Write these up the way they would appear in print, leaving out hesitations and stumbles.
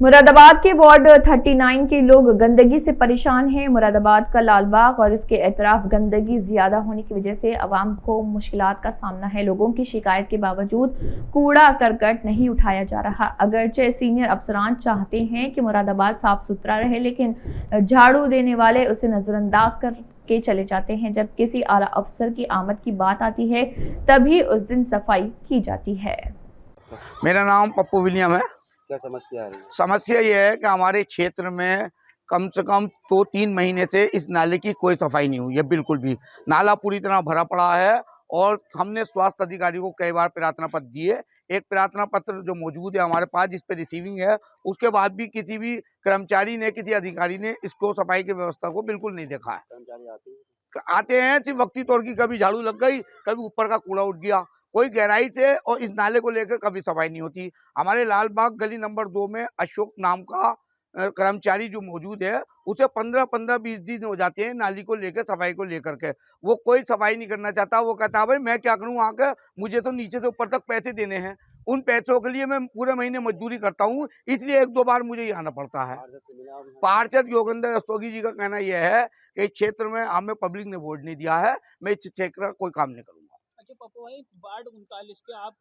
मुरादाबाद के वार्ड 39 के लोग गंदगी से परेशान हैं। मुरादाबाद का लालबाग और इसके अतराफ गंदगी ज्यादा होने की वजह से आवाम को मुश्किलात का सामना है। लोगों की शिकायत के बावजूद कूड़ा करकट नहीं उठाया जा रहा। अगरचे सीनियर अफसरान चाहते हैं कि मुरादाबाद साफ सुथरा रहे, लेकिन झाड़ू देने वाले उसे नजरअंदाज करके चले जाते हैं। जब किसी आला अफसर की आमद की बात आती है तभी उस दिन सफाई की जाती है। मेरा नाम पप्पू विलियम है। क्या समस्या आ रही है? समस्या ये है कि हमारे क्षेत्र में कम से कम 2-3 महीने से इस नाले की कोई सफाई नहीं हुई है। बिल्कुल भी नाला पूरी तरह भरा पड़ा है और हमने स्वास्थ्य अधिकारी को कई बार प्रार्थना पत्र दिए। एक प्रार्थना पत्र जो मौजूद है हमारे पास, जिस पे रिसीविंग है, उसके बाद भी किसी भी कर्मचारी ने, किसी अधिकारी ने इसको सफाई की व्यवस्था को बिल्कुल नहीं देखा है। कर्मचारी आते हैं सिर्फ वक्ती तौर की, कभी झाड़ू लग गई, कभी ऊपर का कूड़ा उठ गया, कोई गहराई से और इस नाले को लेकर कभी सफाई नहीं होती। हमारे लालबाग गली नंबर 2 में अशोक नाम का कर्मचारी जो मौजूद है, उसे 15-20 दिन हो जाते हैं नाली को लेकर, सफाई को लेकर के। वो कोई सफाई नहीं करना चाहता। वो कहता है भाई मैं क्या करूं आकर, मुझे तो नीचे से ऊपर तक पैसे देने हैं। उन पैसों के लिए मैं पूरे महीने मजदूरी करता हूं, इसलिए 1-2 बार मुझे ही आना पड़ता है। पार्षद योगेंद्र रस्तोगी जी का कहना यह है कि इस क्षेत्र में हमें पब्लिक ने वोट नहीं दिया है, मैं इस क्षेत्र का कोई काम नहीं करूंगा। अच्छा पप्पू भाई, वार्ड 39 के आप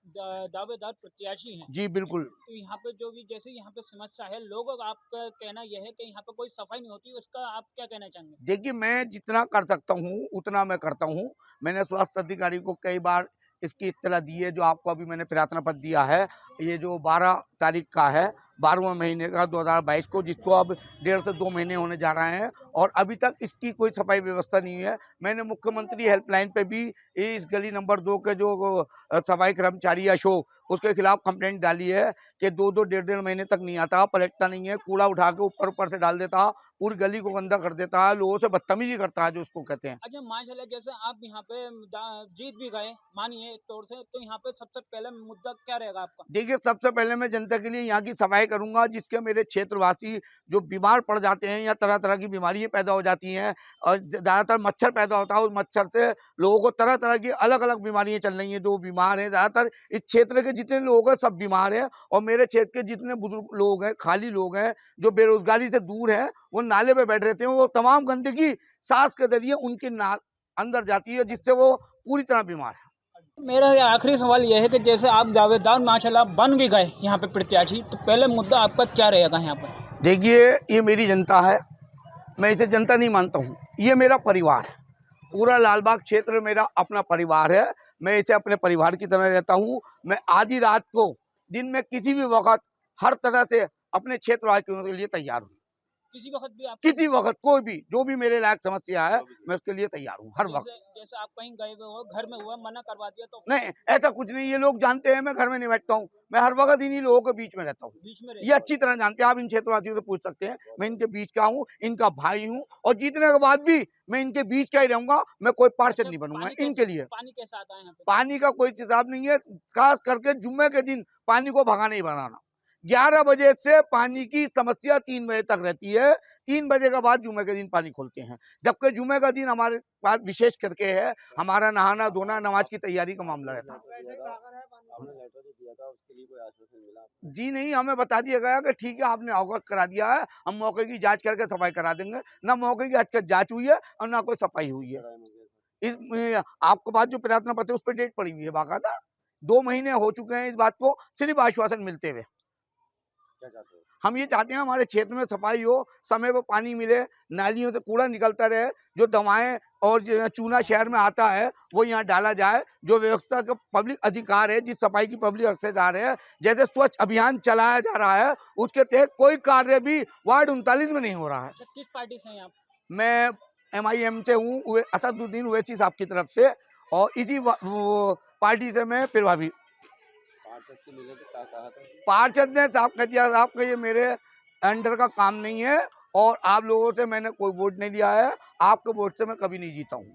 दावेदार प्रत्याशी हैं। जी बिल्कुल। तो यहाँ पे जो भी जैसे यहाँ पे समस्या है, लोगों का आपका कहना यह है कि यहाँ पे कोई सफाई नहीं होती, उसका आप क्या कहना चाहेंगे? देखिए, मैं जितना कर सकता हूँ उतना मैं करता हूँ। मैंने स्वास्थ्य अधिकारी को कई बार इसकी इत्तला दी है, जो आपको अभी मैंने प्रार्थना पत्र दिया है। ये जो 12 तारीख का है, 12वें महीने का 2022 को, जिसको अब 1.5 से 2 महीने होने जा रहे हैं और अभी तक इसकी कोई सफाई व्यवस्था नहीं है। मैंने मुख्यमंत्री हेल्पलाइन पे भी इस गली नंबर 2 के जो सफाई कर्मचारी अशोक, उसके खिलाफ कंप्लेंट डाली है कि 2-2 1.5 महीने तक नहीं आता, पलटता नहीं है, कूड़ा उठा के ऊपर से डाल देता, पूरी गली को गंदा कर देता है, लोगों से बदतमीजी करता है, जो उसको कहते हैं। अच्छा माशाल्लाह, जैसे आप यहाँ पे जीत भी गए मानिए एक तौर से, तो यहाँ पे सबसे पहले मुद्दा क्या रहेगा आपका? देखिए, सबसे पहले मैं जनता के लिए यहाँ की सफाई करूंगा, जिसके मेरे क्षेत्रवासी जो बीमार पड़ जाते हैं या तरह तरह की बीमारियां पैदा हो जाती हैं और ज़्यादातर मच्छर पैदा होता है, उस मच्छर से लोगों को तरह तरह की अलग अलग बीमारियां चल रही हैं। जो बीमार हैं, ज़्यादातर इस क्षेत्र के जितने लोग हैं सब बीमार हैं और मेरे क्षेत्र के जितने बुजुर्ग लोग हैं, खाली लोग हैं, जो बेरोजगारी से दूर हैं, वो नाले पे बैठ रहते हैं। वो तमाम गंदगी सांस के जरिए उनके अंदर जाती है, जिससे वो पूरी तरह बीमार है। मेरा आखिरी सवाल यह है कि जैसे आप दावेदार माशाल्लाह बन भी गए यहाँ पे प्रत्याशी, तो पहले मुद्दा आपका क्या रहेगा यहाँ पर? देखिए, ये मेरी जनता है, मैं इसे जनता नहीं मानता हूँ, ये मेरा परिवार है। पूरा लालबाग क्षेत्र मेरा अपना परिवार है, मैं इसे अपने परिवार की तरह रहता हूँ। मैं आधी रात को, दिन में किसी भी वक्त, हर तरह से अपने क्षेत्रवासियों के लिए तैयार हूँ। किसी वक्त भी आप, किसी वक्त कोई भी जो भी मेरे लायक समस्या है, मैं उसके लिए तैयार हूँ हर वक्त। जैसे आप कहीं गए हुए हो, घर में हुआ, मना करवा दिया तो? नहीं, ऐसा कुछ नहीं, ये लोग जानते हैं मैं घर में नहीं बैठता हूँ, मैं हर वक्त इन्हीं लोगों के बीच में रहता हूँ। बीच में ये अच्छी तरह जानते हैं, आप इन क्षेत्रवासियों से पूछ सकते हैं, मैं इनके बीच का हूँ, इनका भाई हूँ और जीतने के बाद भी मैं इनके बीच का ही रहूंगा। मैं कोई पार्षद नहीं बनूंगा इनके लिए। पानी कैसा आता है यहाँ पे? पानी का कोई हिसाब नहीं है, खास करके जुम्मे के दिन पानी को भगा नहीं बनाना। 11 बजे से पानी की समस्या 3 बजे तक रहती है। 3 बजे के बाद जुम्मे के दिन पानी खोलते हैं, जबकि जुम्मे का दिन हमारे पास विशेष करके है, हमारा नहाना धोना, नमाज की तैयारी का मामला रहता है। जी नहीं, हमें बता दिया गया कि ठीक है, आपने अवगत करा दिया है, हम मौके की जांच करके सफाई करा देंगे। ना मौके की आज तक जांच हुई है और ना कोई सफाई हुई है। इस आपके पास जो प्रार्थना पत्र है उस पर डेट पड़ी हुई है बाकायदा। 2 महीने हो चुके हैं इस बात को सिर्फ आश्वासन मिलते हुए। हम ये चाहते हैं हमारे क्षेत्र में सफाई हो, समय पर पानी मिले, नालियों से कूड़ा निकलता रहे, जो दवाएं और जो चूना शहर में आता है वो यहाँ डाला जाए। जो व्यवस्था का पब्लिक अधिकार है, जिस सफाई की पब्लिक अक्सेदार है, जैसे स्वच्छ अभियान चलाया जा रहा है, उसके तहत कोई कार्य भी वार्ड 39 में नहीं हो रहा है। किस पार्टी से हैं आप? मैं MIM से हूँ, असदुद्दीन ओवैसी साहब की तरफ से, और इसी पार्टी से मैं प्रभावी। पार्षद ने साहब कह दिया साहब कि ये मेरे अंडर का काम नहीं है और आप लोगों से मैंने कोई वोट नहीं लिया है, आपके वोट से मैं कभी नहीं जीता हूँ।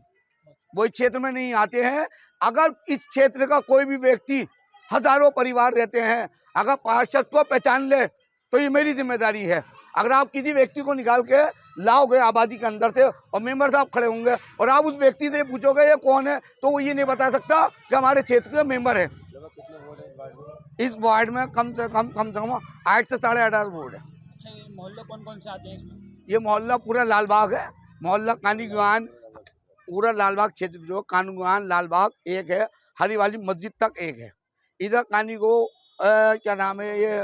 वो इस क्षेत्र में नहीं आते हैं। अगर इस क्षेत्र का कोई भी व्यक्ति, हजारों परिवार रहते हैं, अगर पार्षद को पहचान ले तो ये मेरी जिम्मेदारी है। अगर आप किसी व्यक्ति को निकाल के लाओगे आबादी के अंदर से और मेंबर साहब खड़े होंगे और आप उस व्यक्ति से पूछोगे ये कौन है, तो वो ये नहीं बता सकता कि हमारे क्षेत्र के मेंबर है। इस वार्ड में कम से कम 8 से 8.5 वार्ड है। अच्छा, ये मोहल्ले कौन कौन से आते हैं इसमें? ये मोहल्ला पूरा लालबाग है, मोहल्ला कानीगुआन, पूरा लालबाग क्षेत्र जो कानीगुआन लालबाग एक है, हरी वाली मस्जिद तक एक है। इधर कानीगो क्या नाम है, ये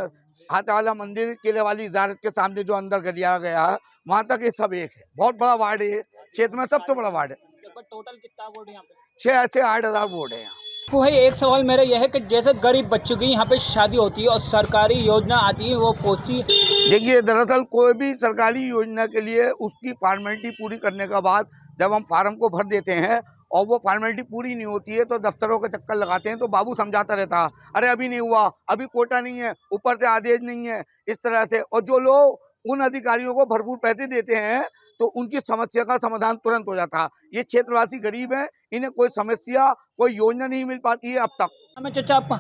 हाथा वाला मंदिर किले वाली इजारत के सामने जो अंदर गरिया गया है, वहां तक ये सब एक है। बहुत बड़ा वार्ड है, क्षेत्र में सबसे बड़ा वार्ड है। टोटल कितना वोट यहाँ पे? 6 से 8,000 वोट है यहाँ। वो है, एक सवाल मेरा यह है कि जैसे गरीब बच्चों की यहाँ पे शादी होती है और सरकारी योजना आती है वो पहुँचती है। देखिए, दरअसल कोई भी सरकारी योजना के लिए उसकी फॉर्मेलिटी पूरी करने के बाद जब हम फार्म को भर देते हैं और वो फॉर्मेलिटी पूरी नहीं होती है तो दफ्तरों के चक्कर लगाते हैं, तो बाबू समझाता रहता है, अरे अभी नहीं हुआ, अभी कोटा नहीं है, ऊपर से आदेश नहीं है, इस तरह से। और जो लोग उन अधिकारियों को भरपूर पैसे देते हैं तो उनकी समस्या का समाधान तुरंत हो जाता है। ये क्षेत्रवासी गरीब हैं, इन्हें कोई समस्या, कोई योजना नहीं मिल पाती है अब तक। हमें चाचा आपका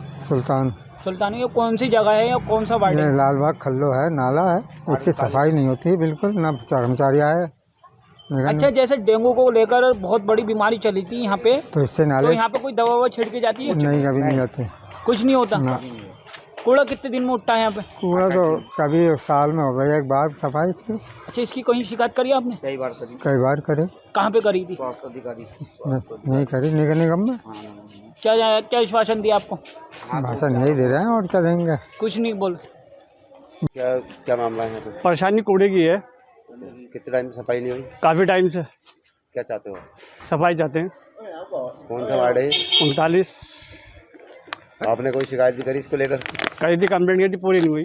सुल्तान, ये कौन सी जगह है या कौन सा वार्ड ये है? लालबाग खल्लो है, नाला है, इसकी सफाई नहीं होती है बिल्कुल, ना कर्मचारी आए। अच्छा, जैसे डेंगू को लेकर बहुत बड़ी बीमारी चली थी यहाँ पे, तो इससे तो नाले यहाँ पे कोई दवा छिड़की जाती है? नहीं, कभी नहीं आती। कुछ नहीं होता। ना, कूड़ा कितने दिन में उठता है यहाँ पे? कूड़ा तो कभी साल में हो गया एक बार सफाई इसकी। अच्छा, इसकी कहीं शिकायत करी आपने? कई बार कई बार करे, कहाँ पे करी थी? स्वास्थ्य अधिकारी नहीं करी, निगम निगम में क्या क्या आश्वासन दिया आपको? भाषण यही दे रहे हैं और क्या देंगे। कुछ नहीं बोल। क्या क्या मामला है यहाँ पे? परेशानी कूड़े की है, कितने टाइम से सफाई नहीं हुई? काफ़ी टाइम से क्या चाहते हो? सफाई चाहते हैं। कौन सा वार्ड है? 39 आपने कोई शिकायत भी करी इसको लेकर? करी थी, कंप्लेंट की थी, पूरी नहीं हुई।